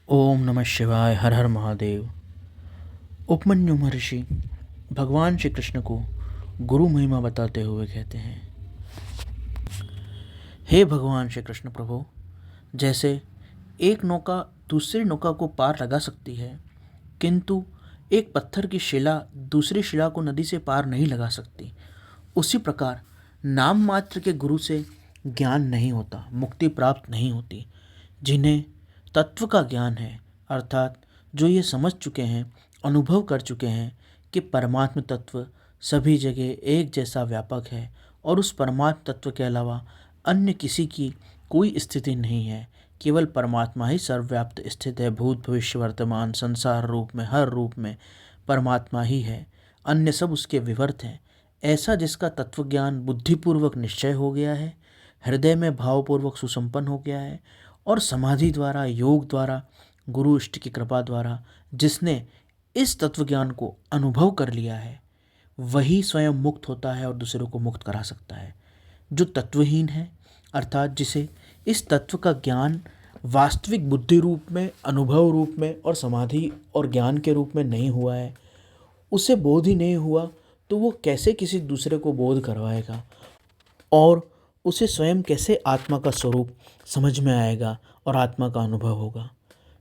ओम नमः शिवाय। हर हर महादेव। उपमन्यु महर्षि भगवान श्री कृष्ण को गुरु महिमा बताते हुए कहते हैं, हे भगवान श्री कृष्ण प्रभु, जैसे एक नौका दूसरी नौका को पार लगा सकती है, किंतु एक पत्थर की शिला दूसरी शिला को नदी से पार नहीं लगा सकती, उसी प्रकार नाम मात्र के गुरु से ज्ञान नहीं होता, मुक्ति प्राप्त नहीं होती। जिन्हें तत्व का ज्ञान है, अर्थात जो ये समझ चुके हैं, अनुभव कर चुके हैं कि परमात्म तत्व सभी जगह एक जैसा व्यापक है और उस परमात्म तत्व के अलावा अन्य किसी की कोई स्थिति नहीं है, केवल परमात्मा ही सर्वव्याप्त स्थित है। भूत भविष्य वर्तमान संसार रूप में, हर रूप में परमात्मा ही है, अन्य सब उसके विवर्त हैं। ऐसा जिसका तत्व ज्ञान बुद्धिपूर्वक निश्चय हो गया है, हृदय में भावपूर्वक सुसंपन्न हो गया है और समाधि द्वारा, योग द्वारा, गुरु इष्ट की कृपा द्वारा जिसने इस तत्व ज्ञान को अनुभव कर लिया है, वही स्वयं मुक्त होता है और दूसरों को मुक्त करा सकता है। जो तत्वहीन है, अर्थात जिसे इस तत्व का ज्ञान वास्तविक बुद्धि रूप में, अनुभव रूप में और समाधि और ज्ञान के रूप में नहीं हुआ है, उसे बोध ही नहीं हुआ, तो वो कैसे किसी दूसरे को बोध करवाएगा और उसे स्वयं कैसे आत्मा का स्वरूप समझ में आएगा और आत्मा का अनुभव होगा।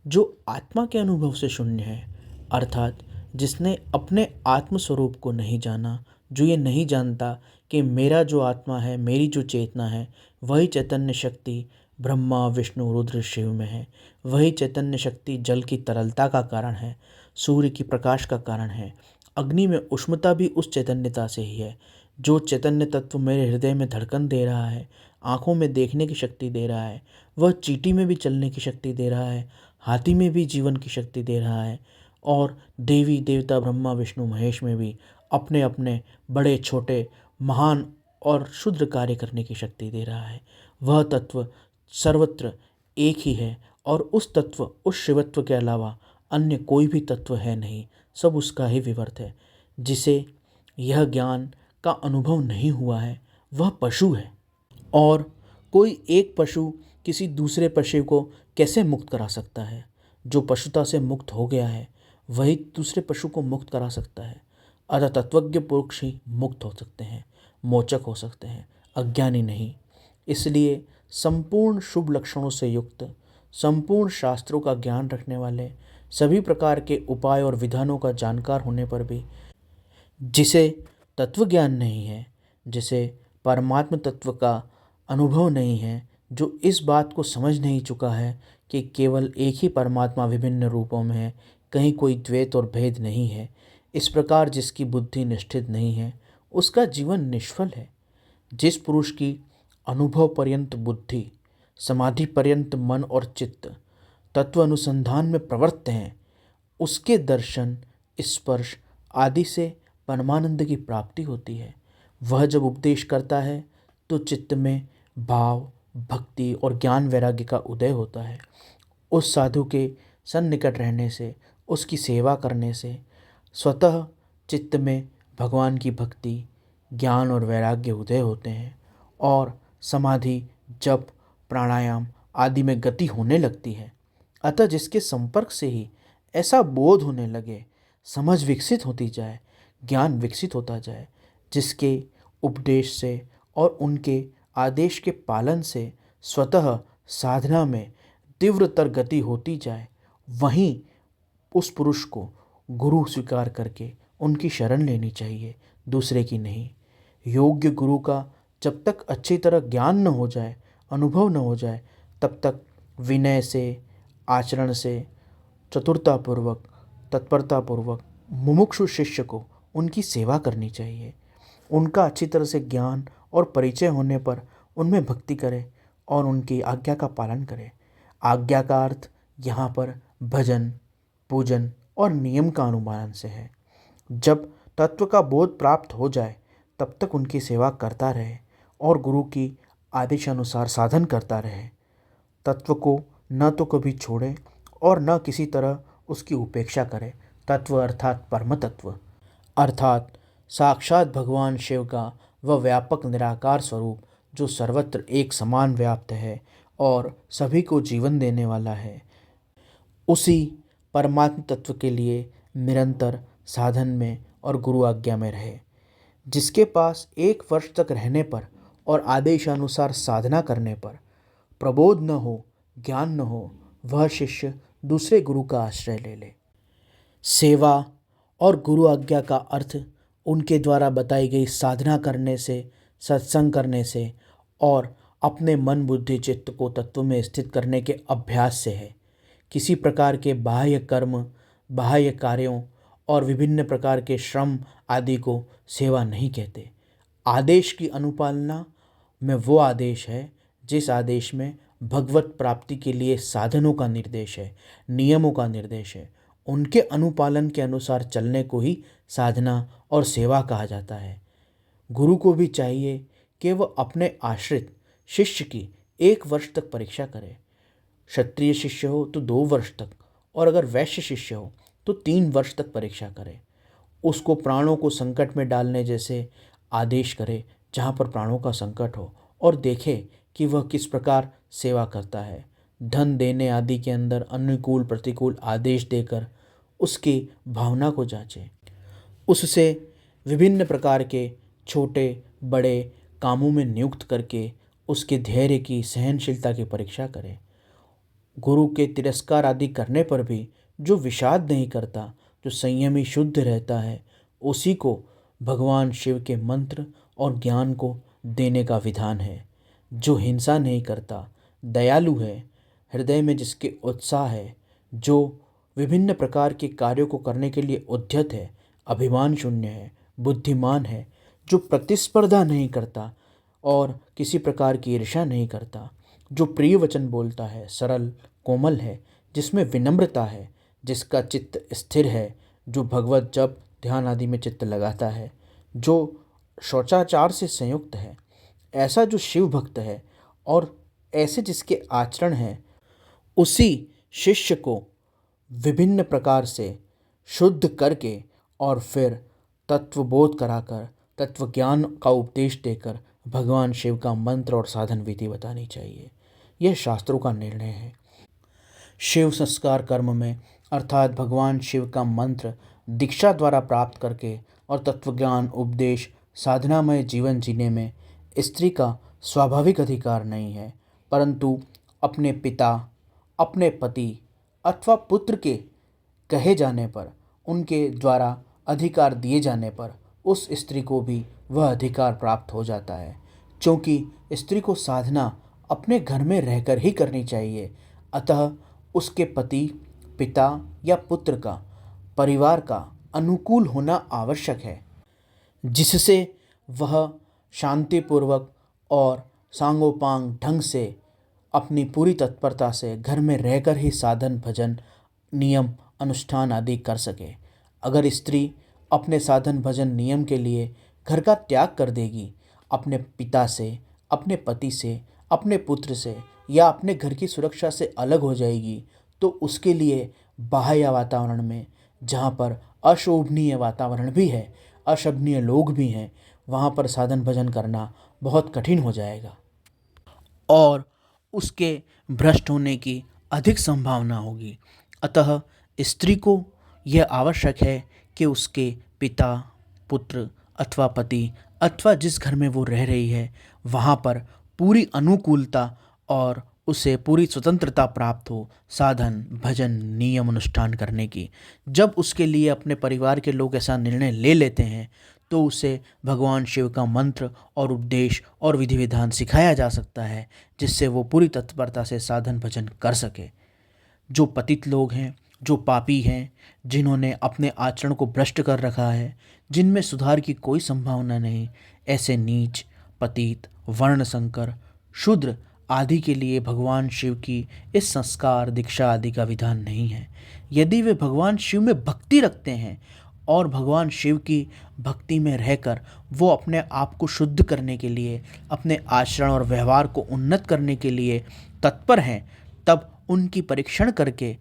जो आत्मा के अनुभव से शून्य है, अर्थात जिसने अपने आत्म स्वरूप को नहीं जाना, जो ये नहीं जानता कि मेरा जो आत्मा है, मेरी जो चेतना है, वही चैतन्य शक्ति ब्रह्मा विष्णु रुद्र शिव में है, वही चैतन्य शक्ति जल की तरलता का कारण है, सूर्य की प्रकाश का कारण है, अग्नि में उष्णता भी उस चैतन्यता से ही है। जो चैतन्य तत्व मेरे हृदय में धड़कन दे रहा है, आँखों में देखने की शक्ति दे रहा है, वह चींटी में भी चलने की शक्ति दे रहा है, हाथी में भी जीवन की शक्ति दे रहा है और देवी देवता ब्रह्मा विष्णु महेश में भी अपने अपने बड़े छोटे महान और शुद्र कार्य करने की शक्ति दे रहा है। वह तत्व सर्वत्र एक ही है और उस तत्व, उस शिवत्व के अलावा अन्य कोई भी तत्व है नहीं, सब उसका ही विवर्त है। जिसे यह ज्ञान का अनुभव नहीं हुआ है, वह पशु है और कोई एक पशु किसी दूसरे पशु को कैसे मुक्त करा सकता है? जो पशुता से मुक्त हो गया है, वही दूसरे पशु को मुक्त करा सकता है। अतः तत्वज्ञ पुरुष ही मुक्त हो सकते हैं, मोचक हो सकते हैं, अज्ञानी नहीं। इसलिए संपूर्ण शुभ लक्षणों से युक्त, संपूर्ण शास्त्रों का ज्ञान रखने वाले, सभी प्रकार के उपाय और विधानों का जानकार होने पर भी जिसे तत्व ज्ञान नहीं है, जिसे परमात्म तत्व का अनुभव नहीं है, जो इस बात को समझ नहीं चुका है कि केवल एक ही परमात्मा विभिन्न रूपों में है, कहीं कोई द्वैत और भेद नहीं है, इस प्रकार जिसकी बुद्धि निष्ठित नहीं है, उसका जीवन निष्फल है। जिस पुरुष की अनुभव पर्यंत बुद्धि, समाधि पर्यंत मन और चित्त तत्व अनुसंधान में प्रवृत्त हैं, उसके दर्शन, स्पर्श आदि से परमानंद की प्राप्ति होती है। वह जब उपदेश करता है तो चित्त में भाव, भक्ति और ज्ञान वैराग्य का उदय होता है। उस साधु के सन्निकट रहने से, उसकी सेवा करने से स्वतः चित्त में भगवान की भक्ति, ज्ञान और वैराग्य उदय होते हैं और समाधि, जप, प्राणायाम आदि में गति होने लगती है। अतः जिसके संपर्क से ही ऐसा बोध होने लगे, समझ विकसित होती जाए, ज्ञान विकसित होता जाए, जिसके उपदेश से और उनके आदेश के पालन से स्वतः साधना में तीव्रतर गति होती जाए, वहीं उस पुरुष को गुरु स्वीकार करके उनकी शरण लेनी चाहिए, दूसरे की नहीं। योग्य गुरु का जब तक अच्छी तरह ज्ञान न हो जाए, अनुभव न हो जाए, तब तक विनय से, आचरण से, चतुरतापूर्वक, तत्परतापूर्वक मुमुक्षु शिष्य को उनकी सेवा करनी चाहिए। उनका अच्छी तरह से ज्ञान और परिचय होने पर उनमें भक्ति करें और उनकी आज्ञा का पालन करें। आज्ञा का अर्थ यहाँ पर भजन, पूजन और नियम का अनुपालन से है। जब तत्व का बोध प्राप्त हो जाए, तब तक उनकी सेवा करता रहे और गुरु की आदेशानुसार साधन करता रहे। तत्व को न तो कभी छोड़े और न किसी तरह उसकी उपेक्षा करे। तत्व अर्थात परम तत्व, अर्थात साक्षात भगवान शिव का वह व्यापक निराकार स्वरूप, जो सर्वत्र एक समान व्याप्त है और सभी को जीवन देने वाला है। उसी परमात्म तत्व के लिए निरंतर साधन में और गुरु आज्ञा में रहे। जिसके पास 1 वर्ष तक रहने पर और आदेशानुसार साधना करने पर प्रबोध न हो, ज्ञान न हो, वह शिष्य दूसरे गुरु का आश्रय ले ले। सेवा और गुरु आज्ञा का अर्थ उनके द्वारा बताई गई साधना करने से, सत्संग करने से और अपने मन बुद्धि चित्त को तत्व में स्थित करने के अभ्यास से है। किसी प्रकार के बाह्य कर्म, बाह्य कार्यों और विभिन्न प्रकार के श्रम आदि को सेवा नहीं कहते। आदेश की अनुपालना में वो आदेश है जिस आदेश में भगवत प्राप्ति के लिए साधनों का निर्देश है, नियमों का निर्देश है। उनके अनुपालन के अनुसार चलने को ही साधना और सेवा कहा जाता है। गुरु को भी चाहिए कि वह अपने आश्रित शिष्य की 1 वर्ष तक परीक्षा करे। क्षत्रिय शिष्य हो तो 2 वर्ष तक, और अगर वैश्य शिष्य हो तो 3 वर्ष तक परीक्षा करे। उसको प्राणों को संकट में डालने जैसे आदेश करे जहाँ पर प्राणों का संकट हो, और देखे कि वह किस प्रकार सेवा करता है। धन देने आदि के अंदर अनुकूल प्रतिकूल आदेश देकर उसकी भावना को जांचे। उससे विभिन्न प्रकार के छोटे बड़े कामों में नियुक्त करके उसके धैर्य की, सहनशीलता की परीक्षा करें। गुरु के तिरस्कार आदि करने पर भी जो विषाद नहीं करता, जो संयमी शुद्ध रहता है, उसी को भगवान शिव के मंत्र और ज्ञान को देने का विधान है। जो हिंसा नहीं करता, दयालु है, हृदय में जिसके उत्साह है, जो विभिन्न प्रकार के कार्यों को करने के लिए उद्यत है, अभिमान शून्य है, बुद्धिमान है, जो प्रतिस्पर्धा नहीं करता और किसी प्रकार की ईर्ष्या नहीं करता, जो प्रिय वचन बोलता है, सरल कोमल है, जिसमें विनम्रता है, जिसका चित्त स्थिर है, जो भगवत जप ध्यान आदि में चित्त लगाता है, जो शौचाचार से संयुक्त है, ऐसा जो शिव भक्त है और ऐसे जिसके आचरण हैं, उसी शिष्य को विभिन्न प्रकार से शुद्ध करके और फिर तत्वबोध कराकर, तत्व ज्ञान का उपदेश देकर भगवान शिव का मंत्र और साधन विधि बतानी चाहिए। यह शास्त्रों का निर्णय है। शिव संस्कार कर्म में अर्थात भगवान शिव का मंत्र दीक्षा द्वारा प्राप्त करके और तत्वज्ञान उपदेश साधनामय जीवन जीने में स्त्री का स्वाभाविक अधिकार नहीं है, परंतु अपने पिता, अपने पति अथवा पुत्र के कहे जाने पर, उनके द्वारा अधिकार दिए जाने पर उस स्त्री को भी वह अधिकार प्राप्त हो जाता है। क्योंकि स्त्री को साधना अपने घर में रहकर ही करनी चाहिए, अतः उसके पति, पिता या पुत्र का, परिवार का अनुकूल होना आवश्यक है, जिससे वह शांतिपूर्वक और सांगोपांग ढंग से अपनी पूरी तत्परता से घर में रहकर ही साधन भजन नियम अनुष्ठान आदि कर सके। अगर स्त्री अपने साधन भजन नियम के लिए घर का त्याग कर देगी, अपने पिता से, अपने पति से, अपने पुत्र से या अपने घर की सुरक्षा से अलग हो जाएगी, तो उसके लिए बाह्य वातावरण में, जहाँ पर अशोभनीय वातावरण भी है, अशोभनीय लोग भी हैं, वहाँ पर साधन भजन करना बहुत कठिन हो जाएगा और उसके भ्रष्ट होने की अधिक संभावना होगी। अतः स्त्री को यह आवश्यक है कि उसके पिता, पुत्र अथवा पति अथवा जिस घर में वो रह रही है, वहाँ पर पूरी अनुकूलता और उसे पूरी स्वतंत्रता प्राप्त हो साधन भजन नियम अनुष्ठान करने की। जब उसके लिए अपने परिवार के लोग ऐसा निर्णय ले लेते हैं, तो उसे भगवान शिव का मंत्र और उपदेश और विधि विधान सिखाया जा सकता है, जिससे वो पूरी तत्परता से साधन भजन कर सके। जो पतित लोग हैं, जो पापी हैं, जिन्होंने अपने आचरण को भ्रष्ट कर रखा है, जिनमें सुधार की कोई संभावना नहीं, ऐसे नीच, पतित, वर्ण संकर, शूद्र आदि के लिए भगवान शिव की इस संस्कार दीक्षा आदि का विधान नहीं है। यदि वे भगवान शिव में भक्ति रखते हैं और भगवान शिव की भक्ति में रहकर वो अपने आप को शुद्ध करने के लिए, अपने आचरण और व्यवहार को उन्नत करने के लिए तत्पर हैं, तब उनकी परीक्षण करके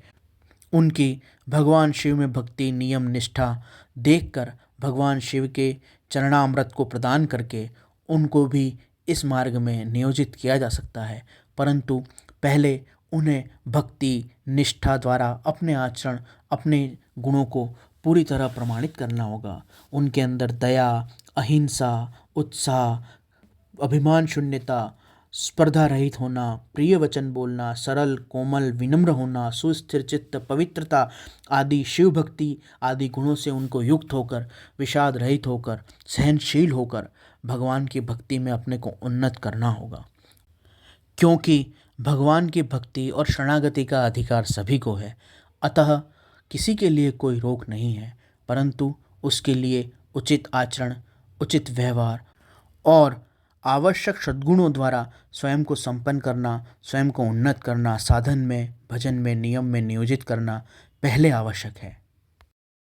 उनकी भगवान शिव में भक्ति नियम निष्ठा देखकर भगवान शिव के चरणामृत को प्रदान करके उनको भी इस मार्ग में नियोजित किया जा सकता है। परंतु पहले उन्हें भक्ति निष्ठा द्वारा अपने आचरण अपने गुणों को पूरी तरह प्रमाणित करना होगा। उनके अंदर दया, अहिंसा, उत्साह, अभिमान शून्यता, स्पर्धा रहित होना, प्रिय वचन बोलना, सरल कोमल विनम्र होना, सुस्थिर चित्त, पवित्रता आदि शिव भक्ति आदि गुणों से उनको युक्त होकर, विषाद रहित होकर, सहनशील होकर भगवान की भक्ति में अपने को उन्नत करना होगा। क्योंकि भगवान की भक्ति और शरणागति का अधिकार सभी को है, अतः किसी के लिए कोई रोक नहीं है, परंतु उसके लिए उचित आचरण, उचित व्यवहार और आवश्यक सद्गुणों द्वारा स्वयं को संपन्न करना, स्वयं को उन्नत करना, साधन में, भजन में, नियम में नियोजित करना पहले आवश्यक है।